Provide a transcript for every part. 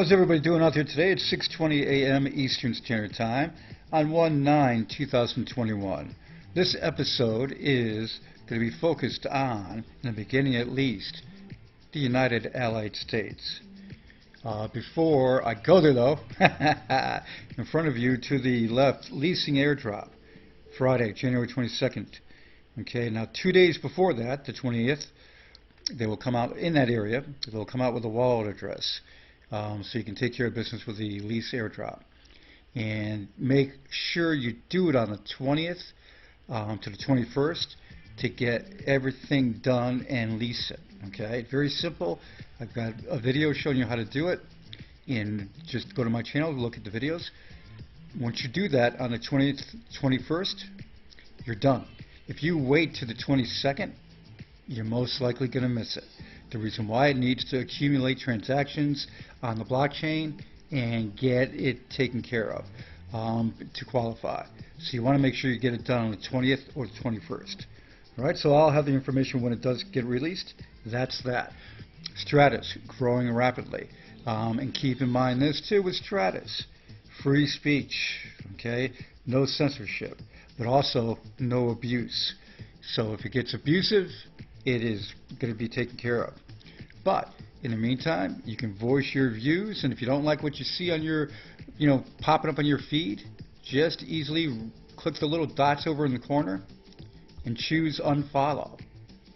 How's everybody doing out there today? It's 6:20 a.m. Eastern Standard Time on 1/9/2021. This episode is going to be focused on, in the beginning at least, the United Allied States. Before I go there though, in front of you to the left, Leasing airdrop, Friday, January 22nd. Okay, now 2 days before that, the 20th, they will come out in that area. They'll come out with a wallet address. So you can take care of business with the lease airdrop. And make sure you do it on the 20th to the 21st to get everything done and lease it. Okay, very simple. I've got a video showing you how to do it. And just go to my channel, look at the videos. Once you do that on the 20th, 21st, you're done. If you wait to the 22nd, you're most likely going to miss it. The reason why, it needs to accumulate transactions on the blockchain and get it taken care of to qualify. So you want to make sure you get it done on the 20th or the 21st. All right, so I'll have the information when it does get released. That's that. Stratus, growing rapidly. And keep in mind this too with Stratus. Free speech, okay? No censorship, but also no abuse. So if it gets abusive, it is going to be taken care of. But in the meantime, you can voice your views, and if you don't like what you see on your, popping up on your feed, just easily click the little dots over in the corner and choose unfollow.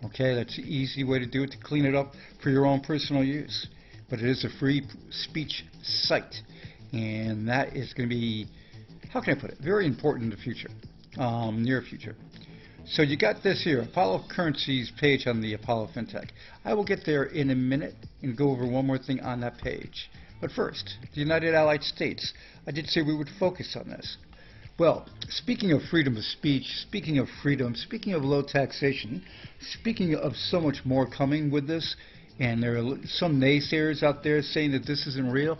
Okay, that's the easy way to do it, to clean it up for your own personal use. But it is a free speech site, and that is going to be, how can I put it, very important in the future, near future. So you got this here, Apollo Currency's page on the Apollo Fintech. I will get there in a minute and go over one more thing on that page. But first, the United Allied States. I did say we would focus on this. Well, speaking of freedom of speech, speaking of freedom, speaking of low taxation, speaking of so much more coming with this, and there are some naysayers out there saying that this isn't real.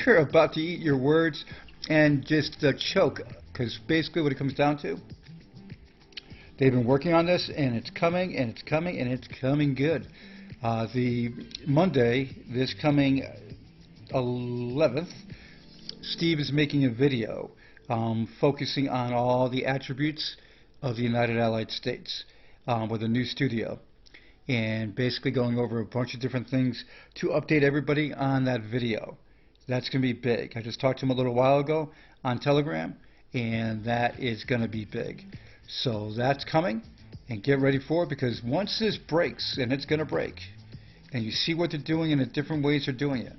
You're about to eat your words and just choke, because basically what it comes down to, they've been working on this, and it's coming, and it's coming, and it's coming good. The Monday, this coming 11th, Steve is making a video focusing on all the attributes of the United Allied States with a new studio, and basically going over a bunch of different things to update everybody on that video. That's going to be big. I just talked to him a little while ago on Telegram, and that is going to be big. So that's coming, and get ready for it, because once this breaks, and it's going to break, and you see what they're doing and the different ways they're doing it,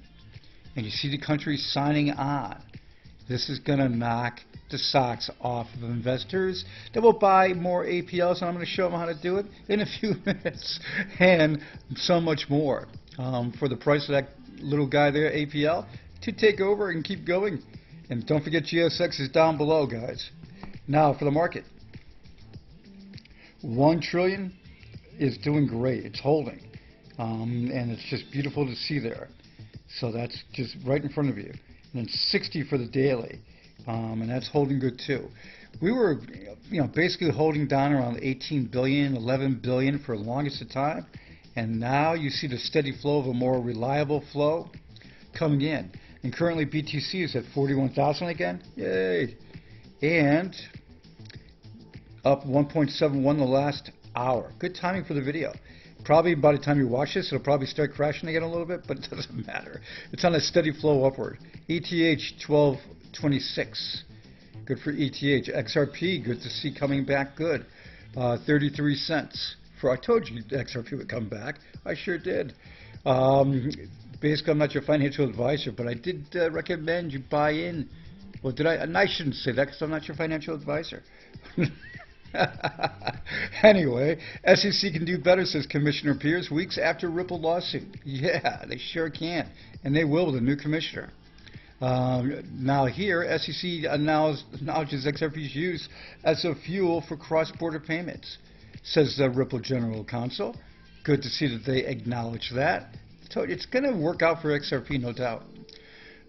and you see the country signing on, this is going to knock the socks off of investors that will buy more APLs, and I'm going to show them how to do it in a few minutes, and so much more for the price of that little guy there, APL, to take over and keep going. And don't forget, GSX is down below, guys. Now for the market. 1 trillion is doing great. It's holding, and it's just beautiful to see there. So that's just right in front of you. And then 60 for the daily, and that's holding good too. We were, basically holding down around 18 billion, 11 billion for the longest of time, and now you see the steady flow of a more reliable flow coming in. And currently BTC is at 41,000 again. Yay! And up 1.71 the last hour. Good timing for the video. Probably by the time you watch this, it'll probably start crashing again a little bit, but it doesn't matter. It's on a steady flow upward. ETH 1226. Good for ETH. XRP, good to see coming back good. 33 cents. I told you XRP would come back. I sure did. Basically, I'm not your financial advisor, but I did recommend you buy in. Well, did I? And I shouldn't say that because I'm not your financial advisor. Anyway, SEC can do better, says Commissioner Pierce, weeks after Ripple lawsuit. Yeah, they sure can. And they will with a new commissioner. Now here, SEC acknowledges XRP's use as a fuel for cross-border payments, says the Ripple General Counsel. Good to see that they acknowledge that. So it's going to work out for XRP, no doubt.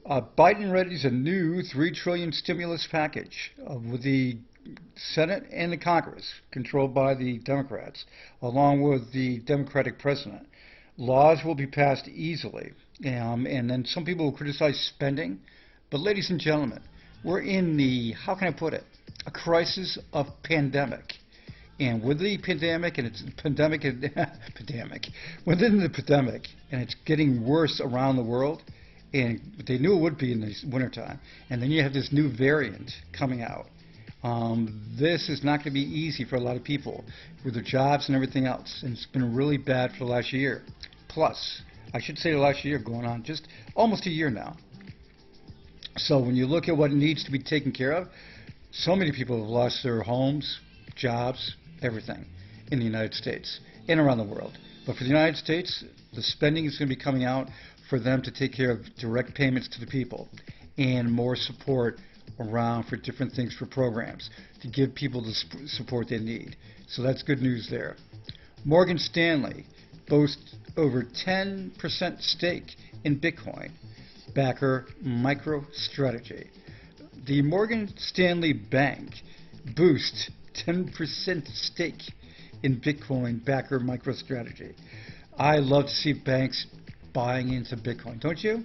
Biden readies a new $3 trillion stimulus package with the Senate and the Congress, controlled by the Democrats, along with the Democratic president. Laws will be passed easily. And then some people will criticize spending. But ladies and gentlemen, we're in the, how can I put it, a crisis of pandemic. And with the pandemic, and it's pandemic, pandemic, within the pandemic, and it's getting worse around the world, and they knew it would be in the wintertime. And then you have this new variant coming out. This is not going to be easy for a lot of people with their jobs and everything else. And it's been really bad for the last year. Plus, I should say the last year, going on just almost a year now. So when you look at what needs to be taken care of, so many people have lost their homes, jobs, everything in the United States and around the world. But for the United States, the spending is going to be coming out for them to take care of direct payments to the people and more support around for different things, for programs to give people the support they need. So that's good news there. Morgan Stanley boasts over 10% stake in Bitcoin, backer MicroStrategy. The Morgan Stanley Bank boosts 10% stake in Bitcoin, backer MicroStrategy. I love to see banks buying into Bitcoin, don't you?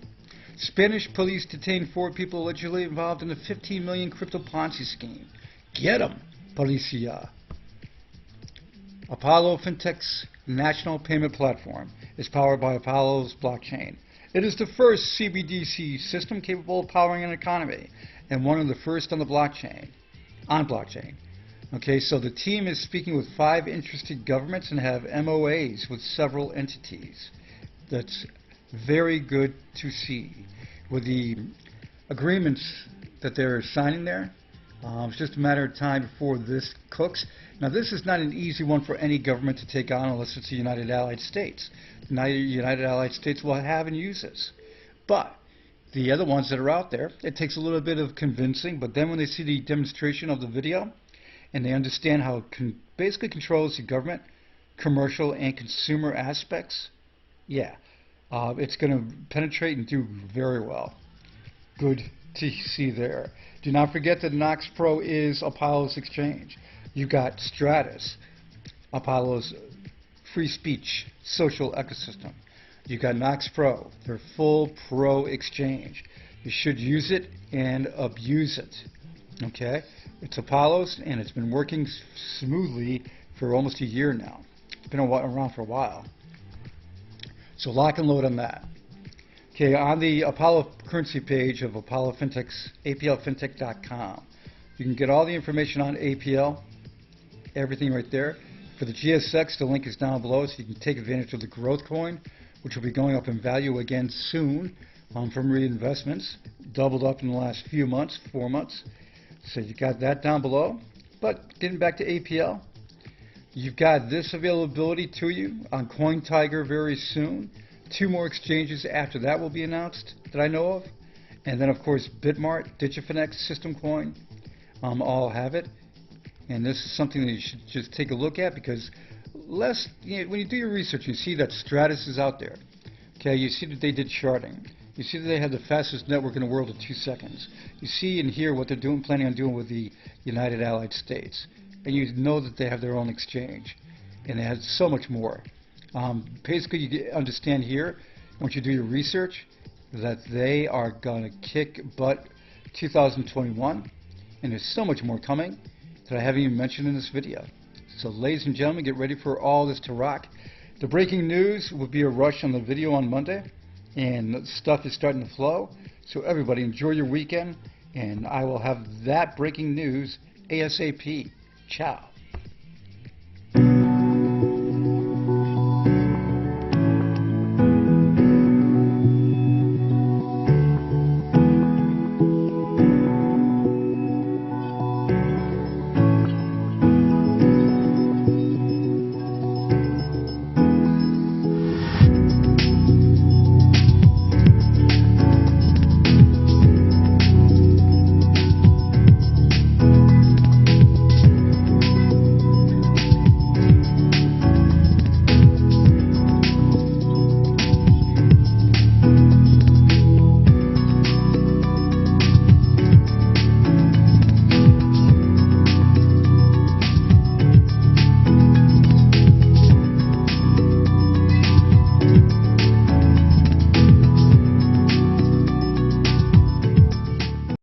Spanish police detained 4 people allegedly involved in the 15 million crypto Ponzi scheme. Get them, Policia. Apollo Fintech's national payment platform is powered by Apollo's blockchain. It is the first C.C.DC system capable of powering an economy and one of the first on the blockchain. Okay, so the team is speaking with 5 interested governments and have MOAs with several entities. That's very good to see. With the agreements that they're signing there, it's just a matter of time before this cooks. Now, this is not an easy one for any government to take on unless it's the United Allied States. The United Allied States will have and use this. But the other ones that are out there, it takes a little bit of convincing, but then when they see the demonstration of the video and they understand how it basically controls the government, commercial, and consumer aspects, yeah, it's going to penetrate and do very well. Good to see there. Do not forget that Nox Pro is Apollo's exchange. You got Stratus, Apollo's free speech social ecosystem. You got Nox Pro, their full pro exchange. You should use it and abuse it. Okay? It's Apollo's, and it's been working smoothly for almost a year now. It's been around for a while. So lock and load on that. Okay, on the Apollo currency page of Apollo Fintech's aplfintech.com, you can get all the information on APL, everything right there. For the GSX, the link is down below, so you can take advantage of the growth coin, which will be going up in value again soon from reinvestments. Doubled up in the last few months, 4 months. So you got that down below. But getting back to APL, you've got this availability to you on CoinTiger very soon. 2 more exchanges after that will be announced that I know of. And then, of course, BITMART, Digifinex, System Coin, all have it. And this is something that you should just take a look at, because when you do your research, you see that Stratus is out there. Okay, you see that they did charting. You see that they have the fastest network in the world in 2 seconds. You see and hear what they're doing, planning on doing with the United Allied States. And you know that they have their own exchange. And they have so much more. Basically, you understand here, once you do your research, that they are going to kick butt 2021. And there's so much more coming that I haven't even mentioned in this video. So ladies and gentlemen, get ready for all this to rock. The breaking news will be a rush on the video on Monday, and stuff is starting to flow. So everybody enjoy your weekend, and I will have that breaking news ASAP. Ciao.